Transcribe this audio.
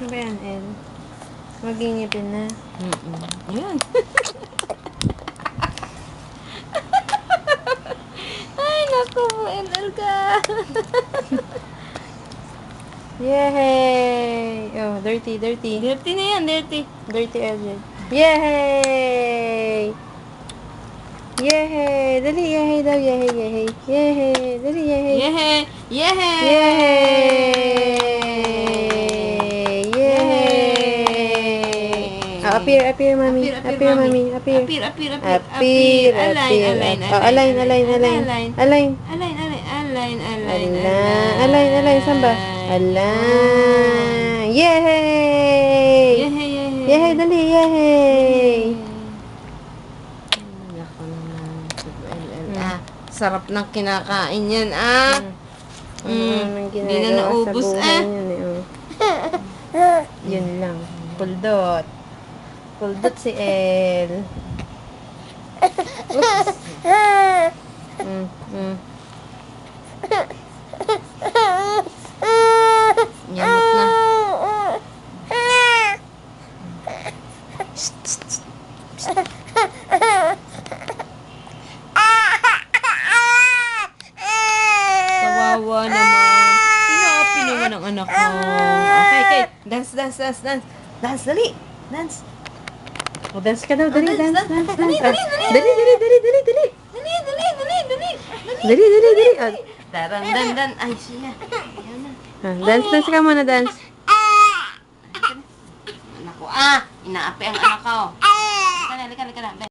Ano ba yan, El? Magingipin na. Ayan. Ay, naku po, LL ka. Yay! Oh, dirty, dirty. Dirty na yan, dirty. Dirty Elliot. Yay! Yay! Dali, yay daw, yay, yay. Yay! Dali, yay. Yehey! Yehey! Yay! Yay! Oh, appear, mami. Appear, mami. Appear. Appear. Align. Oh, align. Align. Saan ba? Align. Yay! Yay, dali, yay! Nako naman. Sarap ng kinakain yan, Hindi na naubos, Yun lang. Puldot. Puldot si El. Oops. Yamot na. Kawawa naman. Pinapi naman ang anak mo. Okay. Dance. Dali. Dance. Oh, dance ka daw. Dali, dance. Dali. Dali. Ah, Dan. Ay, siya. Ayan na. dance ka muna, dance. Anak ko. Inaapi ang anak ko. Halika na.